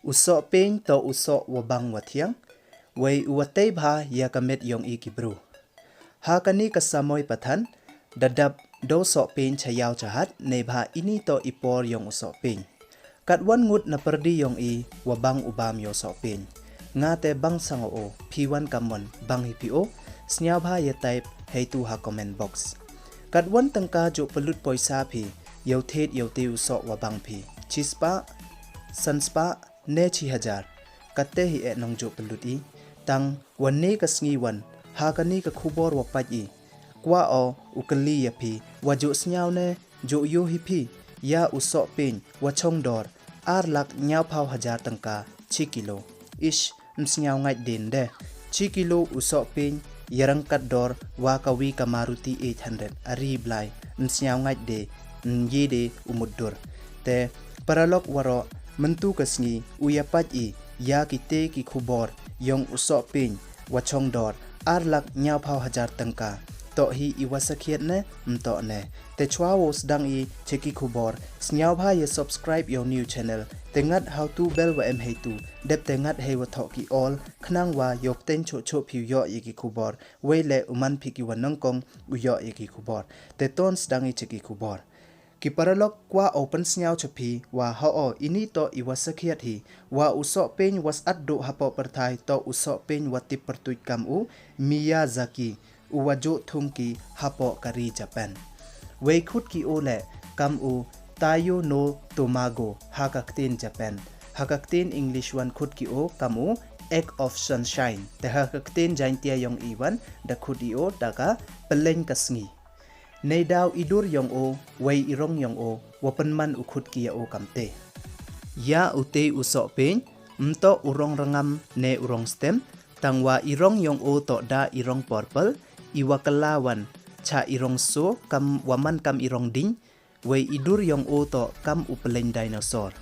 Usok ping to usok wabang watiang, way uwatay bha ya kamit yong ikibru. Ha kani kasamoy patan, dadab do sok ping chayaw chahat, ne bha ini to ipor yong usok ping. Katwan ngut na perdi yong i wabang ubam yo sok ping. Nga te bang sango o, P1 kamon bang hipio, snyaw bha ya type hay tu ha comment box. Katwan tangka jo pelut poisa pi, yo thet yo te usok wabang pi. Chispa, sanspa, ne chi hajar. Kate hi e nong jo pelut i, tang wanne ka sngiwan, ha kani ka khubor wapaj i. Kwa o ukali ya pi, wajo snyaw ne, jo yo hi pi, ya usok ping, wachong dor, ar lak nyaw pau hajar tangka, chi kilo. Ish, msnyaw ngay din de, chi kilo usok ping, yarang kat dor, wakawi ka Maruti 800, ari blay, msnyaw ngay de, nye de umudur. Te, paralok waro, mentu kasngi, uyapaj i, ya kite ki khubor, yong usok ping, wachong dor, ar lak nyaw pau hajar tangka, to hi iwasakhiat ne mto ne te chwa wo sdang i cheki khubor snyaw bha ye subscribe your new channel te ngat how to bell wa em hey tu dep te ngat hey wa thok ki all khnang wa yok ten cho cho phi yo ye ki khubor we le uman phi ki wanang kong u yo ye ki khubor te ton sdang i cheki khubor ki paralok kwa open snyaw chapi wa ha o ini to iwasakhiat hi wa usok pen was addo hapo perthai to usok pen wati pertuit kam u Miyazaki uwajo thumki hapo kari Japan. Wei khut ki ole kam u tayo no tomago hakaktin Japan. Hakaktin English one khut ki o kam u egg of sunshine. Te hakaktin jaintia yong iwan da khut i o daga peleng kasngi. Nei daw idur yong o wei irong yong o wapan man u khut ki ya o kamte. Ya ute usok pen mto urong rangam ne urong stem tangwa irong yong o to da irong purple iwakalawan cha irong so kam waman kam irong ding we idur yong o to kam upeleng dinosaur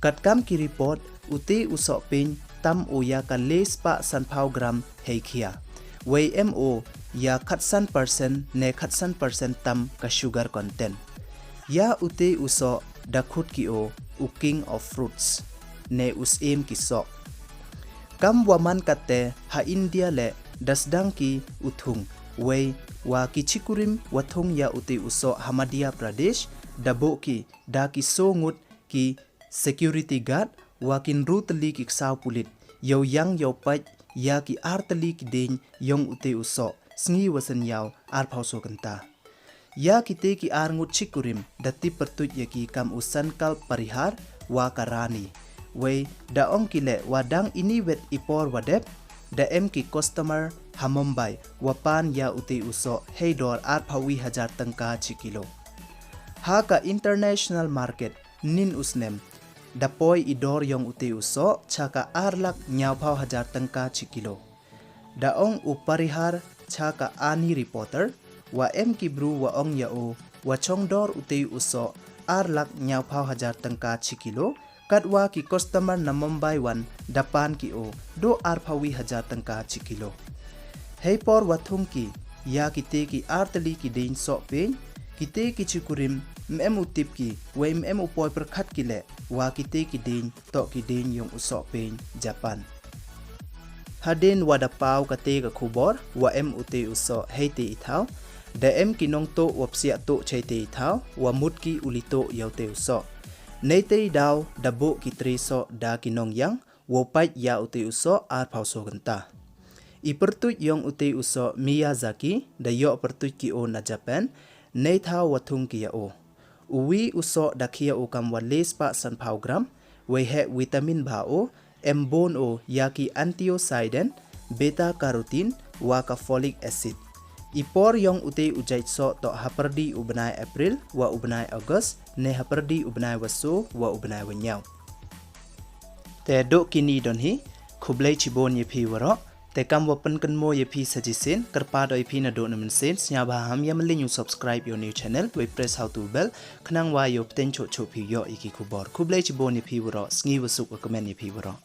kat kam ki report uti usok pin tam o ya ka les pa san phau gram heikhia we mo ya khatsan percent ne khatsan percent tam ka sugar content ya uti uso dakhut ki o u king of fruits ne usim ki sok kam waman kate ha India le dasdang ki uthung Wei wa kichikurim wathong ya uti uso Hamadya Pradesh dabo ki da ki songut ki security guard wa kin rutli ki saw pulit yo yang yo paj ya ki artli ki den yong uti uso sngi wasan yaw ar phauso kanta ya kite ki ar ngut chikurim dati pertut ya ki kam usan kal parihar wa karani wei da ong kile wadang ini wet ipor wadep da em ki customer ha Mumbai wapan ya uti uso heidor ar phawi hajar tangka chi kilo ha ka international market nin usnem da poi idor yong uti uso chaka ar lak nyaw phau hajar tangka chi kilo da ong uparihar chaka ani reporter wa em ki bru wa ong ya o wa chong dor uti uso ar lak nyaw phau hajar tangka chi kilo katwa ki customer na Mumbai wan dapan ki o do ar phawi hajar tangka chi kilo hey por wathung ki ya kite ki artli ki dein so pen kite ki chikurim mem utip ki we mem upoi perkhat ki le wa kite ki dein to ki dein yong usok pen Japan hadin wada pau kate ka khubor wa em ute uso hey te ithau da em ki nong to wapsia to chei te ithau wa mut ki ulito yaute uso nei te daw dabo ki treso da kinong yang wo pai ya uti uso ar phauso ganta ipertut yong uti uso Miyazaki da yo pertut ki o na Japan nei tha wathung ki ya o uwi uso dakhia o kam wales pa san phau gram we he vitamin ba o embon o ya ki antioxidant beta carotene wa ka folic acid ipor yong uti ujai so to haperdi ubnai April wa ubnai August ne haperdi ubnai waso wa ubnai wanyaw te do kini don hi khublai chibon ye phi waro te kam wapan kan mo ye phi suggestion karpa doi phi na do na men sen snya ba ham yam link you subscribe your new channel we press how to bell khnang wa yo ten cho cho phi yo iki khubor khublai chibon ye phi waro sngi wasuk comment ye phi waro